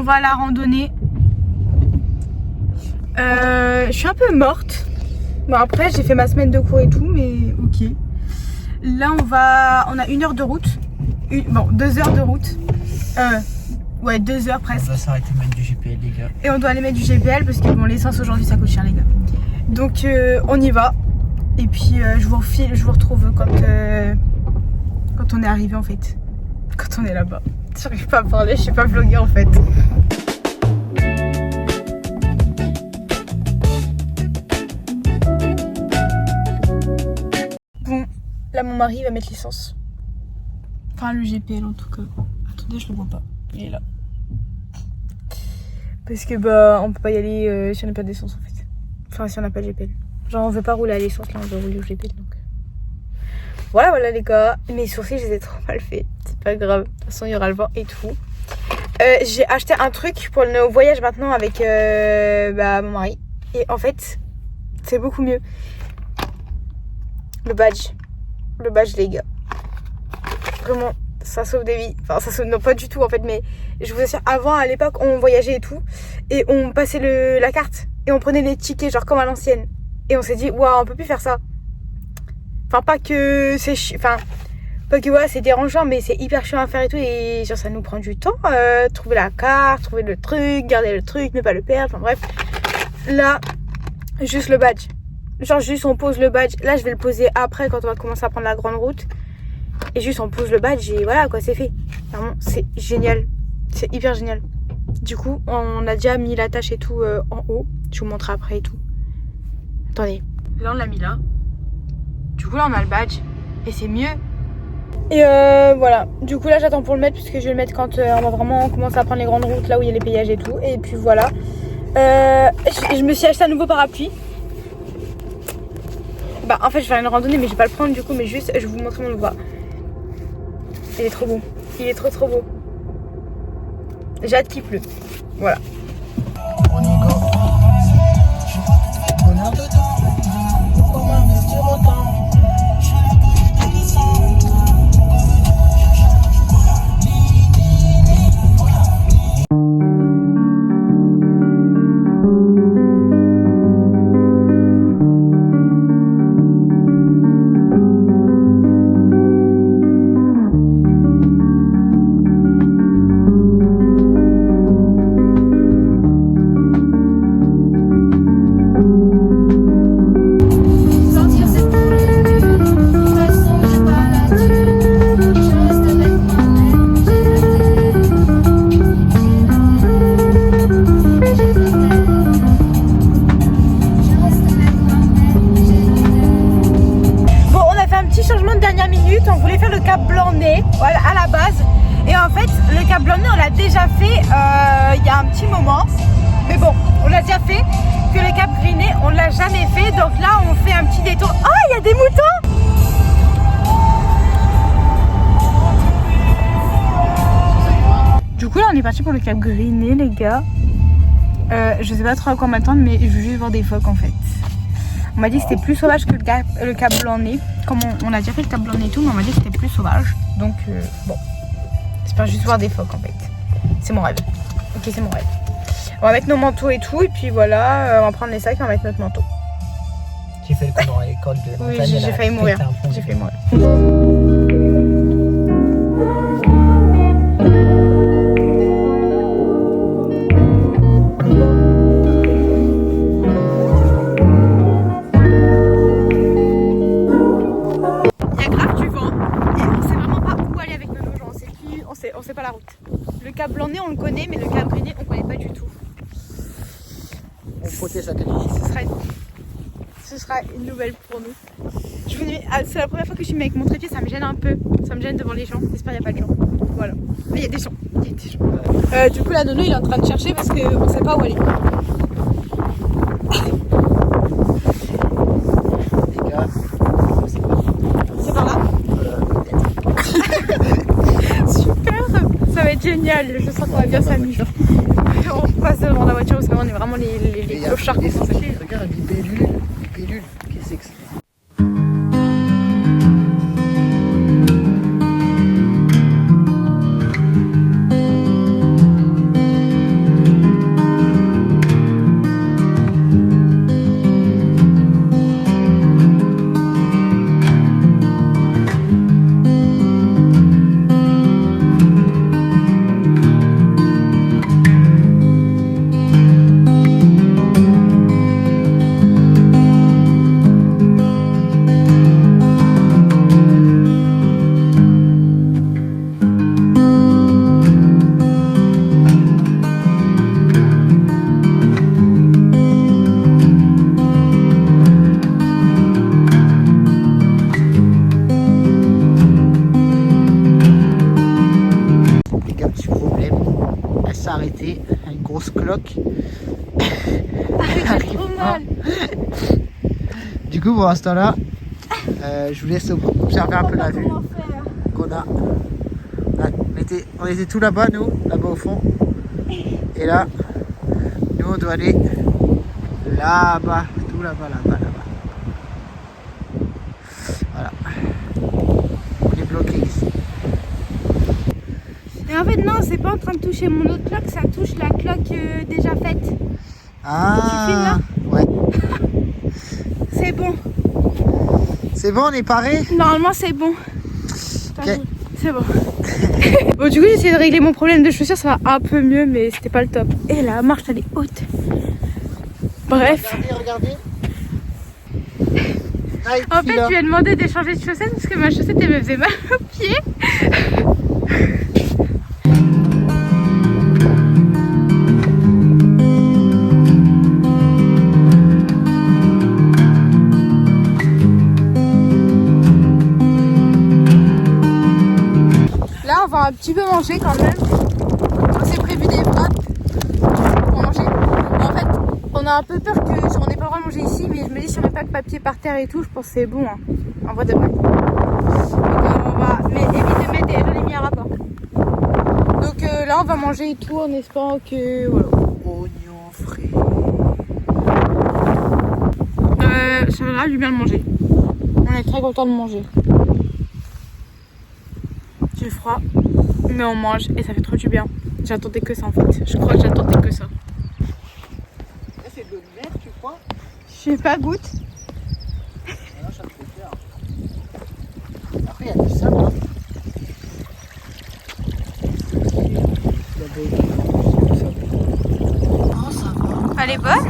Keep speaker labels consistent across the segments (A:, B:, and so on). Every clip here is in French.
A: va à la randonnée. Je suis un peu morte. Bon après j'ai fait ma semaine de cours et tout, mais ok. Là on a 1 heure de route. Bon 2 heures de route. Ouais 2 heures presque.
B: On va s'arrêter de mettre du GPL les gars.
A: Et on doit aller mettre du GPL parce que bon l'essence aujourd'hui ça coûte cher les gars. Donc on y va. Et puis je vous retrouve quand on est arrivé en fait. Quand on est là-bas. J'arrive pas à parler, je suis pas vloguée en fait. Bon, là mon mari va mettre l'essence. Enfin le GPL en tout cas. Attendez, je le vois pas. Il est là. Parce que bah on peut pas y aller si on n'a pas d'essence en fait. Enfin si on n'a pas de GPL. Genre on veut pas rouler à l'essence là, on veut rouler au GPL donc. Voilà les gars. Mes sourcils je les ai trop mal faits. C'est pas grave. De toute façon il y aura le vent et tout. J'ai acheté un truc pour nos voyages maintenant avec mon mari. Et en fait c'est beaucoup mieux. Le badge les gars. Vraiment ça sauve des vies. Enfin ça sauve non pas du tout en fait, mais je vous assure avant à l'époque on voyageait et tout et on passait la carte et on prenait les tickets genre comme à l'ancienne et on s'est dit waouh on peut plus faire ça. Enfin pas que c'est pas que voilà c'est dérangeant, mais c'est hyper chiant à faire et tout, et genre ça nous prend du temps trouver la carte, trouver le truc, garder le truc, ne pas le perdre, enfin bref. Là juste le badge, genre juste on pose le badge. Là je vais le poser après quand on va commencer à prendre la grande route. Et juste on pose le badge et voilà quoi, c'est fait. Vraiment c'est génial. C'est hyper génial. Du coup on a déjà mis la tâche et tout en haut. Je vous montre après et tout. Attendez. Là on l'a mis là. Du coup là on a le badge. Et c'est mieux. Et voilà. Du coup là j'attends pour le mettre, puisque je vais le mettre quand on va vraiment commencer à prendre les grandes routes, là où il y a les péages et tout. Et puis voilà. Je me suis acheté un nouveau parapluie. Bah en fait je vais faire une randonnée mais je vais pas le prendre du coup, mais juste je vais vous montrer mon nouveau. Il est trop beau. Il est trop beau. J'ai hâte qu'il pleut. Voilà.
B: On y go. Bonheur de temps. Pour m'investir autant.
A: On voulait faire le Cap Blanc-Nez à la base, et en fait le Cap Blanc-Nez on l'a déjà fait il y a un petit moment, mais bon on l'a déjà fait. Que le Cap Griné on l'a jamais fait, donc là on fait un petit détour. Oh il y a des moutons. Du coup là on est parti pour le Cap Griné les gars. Je sais pas trop à quoi m'attendre, mais je veux juste voir des phoques en fait. On m'a dit que c'était plus sauvage que le Cap Blanc-Nez. Comme on a déjà fait le Cap Blanc-Nez et tout, mais on m'a dit que c'était plus sauvage. Donc bon, j'espère juste voir des phoques en fait. C'est mon rêve. Ok, c'est mon rêve. On va mettre nos manteaux et tout, et puis voilà, on va prendre les sacs et on va mettre notre manteau.
B: J'ai fait le coup dans l'école de montagne.
A: Oui, j'ai failli mourir. J'ai failli mourir. On sait pas la route. Le Cap Blanc-Nez on le connaît, mais le Cap Griné on connaît pas du tout.
B: On protège la qualité.
A: Ce sera une nouvelle pour nous. C'est la première fois que je suis avec mon trépied, ça me gêne un peu. Ça me gêne devant les gens. J'espère qu'il n'y a pas de gens. Voilà. Mais il y a des gens. Du coup la nono il est en train de chercher parce qu'on sait pas où aller.
B: Les gars,
A: c'est par là. Ça va être génial, je sens qu'on va bien s'amuser. On passe devant la voiture parce qu'on est vraiment les clochards.
B: Regarde, les pellules, qu'est-ce que c'est que ça? bloc.
A: J'ai trop mal.
B: Du coup, pour l'instant là, je vous laisse observer un peu la vue qu'on a. On était tout là-bas, nous, là-bas au fond. Et là, nous on doit aller là-bas, tout là-bas, là-bas. Voilà. On est bloqué ici.
A: Et en fait, non, c'est pas en train de toucher mon autre cloque, ça touche la cloque déjà faite.
B: Ah, ouais.
A: C'est bon.
B: C'est bon, on est paré?
A: Normalement, c'est bon.
B: Ok.
A: C'est bon. Bon, du coup, j'ai essayé de régler mon problème de chaussures, ça va un peu mieux, mais c'était pas le top. Et la marche, elle est haute. Bref.
B: Regardez.
A: En fait, je lui ai demandé d'échanger de chaussettes parce que ma chaussette, elle me faisait mal aux pieds. Là, on va un petit peu manger quand même. On s'est prévu des wraps pour manger. En fait, on a un peu peur qu'on n'ait pas le droit de manger ici, mais je me dis si on met pas de papier par terre et tout, je pense que c'est bon, hein, en vrai de vrai. Donc on va, mais évite de mettre des jolies à rapport. Donc là, on va manger et tout en espérant que voilà.
B: Oignons frais.
A: Ça va grave du bien de manger. On est très content de manger. J'ai froid, mais on mange et ça fait trop du bien. J'attendais que ça en fait. Je crois que j'attendais que ça.
B: C'est de l'eau de mer, tu crois?
A: Je sais pas, goûte.
B: Non, ça me fait peur. Après, il y a du sable. Hein. Oh, ça va.
A: Elle est bonne.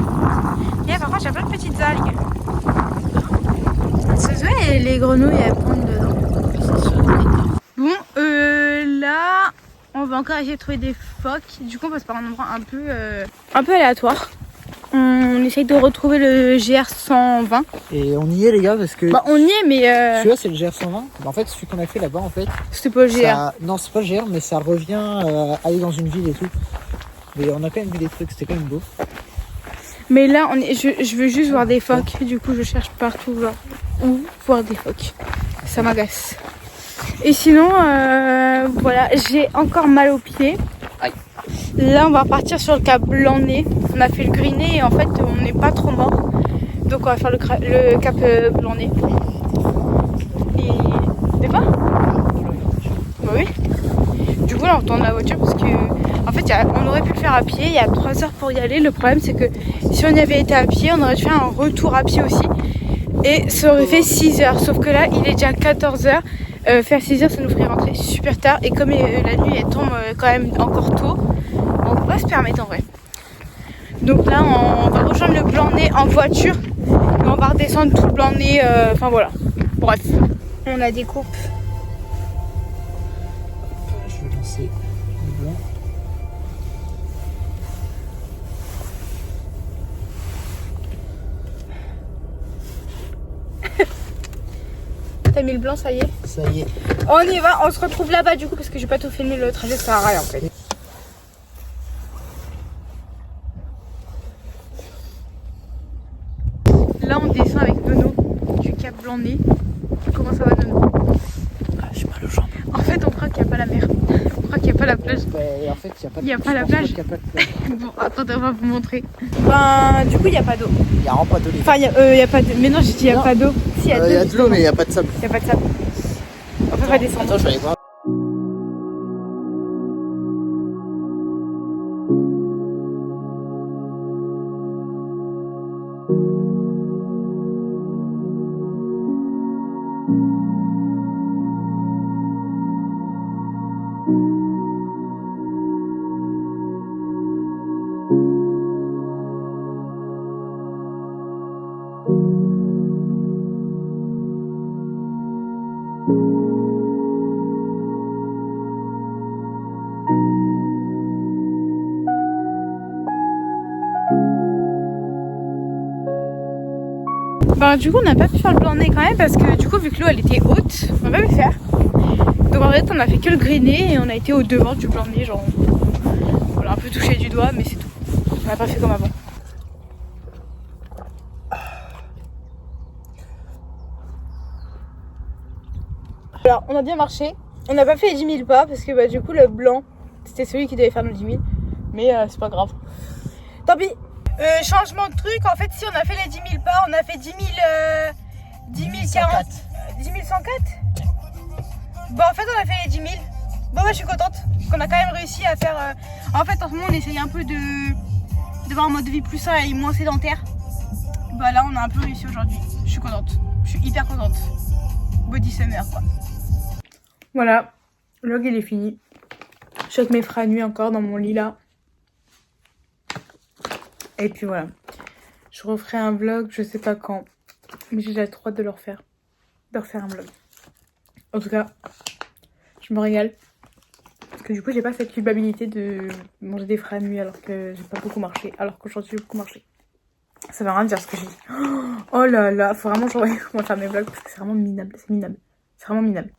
A: Et par contre, il y a plein de petites algues. Ça se voit, et les grenouilles elles prennent dedans. Bon, là, on va encore essayer de trouver des phoques. Du coup, on passe par un endroit un peu aléatoire. On essaye de retrouver le GR120.
B: Et on y est, les gars, parce que.
A: Bah, on y est, mais.
B: Celui-là, c'est le GR120. En fait, celui qu'on a fait là-bas, en fait.
A: C'était pas le GR.
B: Ça... Non, c'est pas le GR, mais ça revient aller dans une ville et tout. Mais on a quand même vu des trucs, c'était quand même beau.
A: Mais là, je veux juste voir des phoques. Du coup, je cherche partout genre, où voir des phoques. Ça m'agace. Et sinon, voilà, j'ai encore mal aux pieds. Là, on va partir sur le cap Blanc-Nez. On a fait le Griné et en fait, on n'est pas trop mort. Donc, on va faire le cap Blanc-Nez. Et. T'es pas? Bah oui. Du coup, là, on retourne la voiture parce que. En fait, on aurait pu le faire à pied. Il y a 3 heures pour y aller. Le problème, c'est que si on y avait été à pied, on aurait dû faire un retour à pied aussi. Et ça aurait fait 6 heures. Sauf que là, il est déjà 14 heures. Faire 6 heures, ça nous ferait rentrer super tard. Et comme la nuit, elle tombe quand même encore tôt, on pourrait se permettre en vrai. Donc là, on va rejoindre le Blanc-Nez en voiture. Et on va redescendre tout le Blanc-Nez. Enfin voilà. Bref. On a des coupes.
B: Je vais lancer le blanc.
A: T'as mis le blanc, ça y est?
B: Ça y est.
A: On y va, on se retrouve là-bas du coup parce que j'ai pas tout filmé, le trajet ça sert à rien en fait. Là on descend avec Nono du cap Blanc-Nez. Comment ça va Nono?
B: Ah, j'ai mal aux jambes.
A: En fait on croit qu'il n'y a pas la mer. On croit qu'il n'y a pas la plage.
B: En fait, il n'y
A: Y a pas la plage.
B: Il y a pas de plage.
A: Bon attendez on va vous montrer. Ben du coup il n'y a pas d'eau.
B: Il n'y a vraiment pas d'eau.
A: Enfin il y a pas de. Mais non j'ai dit il n'y a pas d'eau. Si,
B: Il y a de l'eau, mais il n'y a pas de sable.
A: Il n'y a pas de sable. On peut pas descendre.
B: Attends, je vais aller voir.
A: Ben du coup on n'a pas pu faire le Blanc-Nez quand même parce que du coup vu que l'eau elle était haute, on n'a pas pu le faire. Donc en fait on a fait que le Griné et on a été au devant du Blanc-Nez, genre voilà un peu touché du doigt mais c'est tout. On n'a pas fait comme avant. Alors, on a bien marché. On n'a pas fait les 10 000 pas parce que bah, du coup, le blanc, c'était celui qui devait faire nos 10 000. Mais c'est pas grave. Tant pis. Changement de truc. En fait, si on a fait les 10 000 pas, on a fait 10 000... 10 040. 10 104. Bon, en fait, on a fait les 10 000. Bon, bah, je suis contente. Qu'on a quand même réussi à faire... En fait, en ce moment, on essaye un peu de voir un mode de vie plus sain et moins sédentaire. Bah là, on a un peu réussi aujourd'hui. Je suis contente. Je suis hyper contente. Body summer, quoi. Voilà, le vlog il est fini. Je suis avec mes frères nuit encore dans mon lit là. Et puis voilà. Je referai un vlog, je sais pas quand. Mais j'ai déjà trop hâte de le refaire. De refaire un vlog. En tout cas, je me régale. Parce que du coup, j'ai pas cette culpabilité de manger des frères nuit alors que j'ai pas beaucoup marché. Alors qu'aujourd'hui, j'ai beaucoup marché. Ça veut rien dire ce que j'ai dit. Oh là là, faut vraiment que je revoie comment faire mes vlogs parce que c'est vraiment minable. C'est minable. C'est vraiment minable.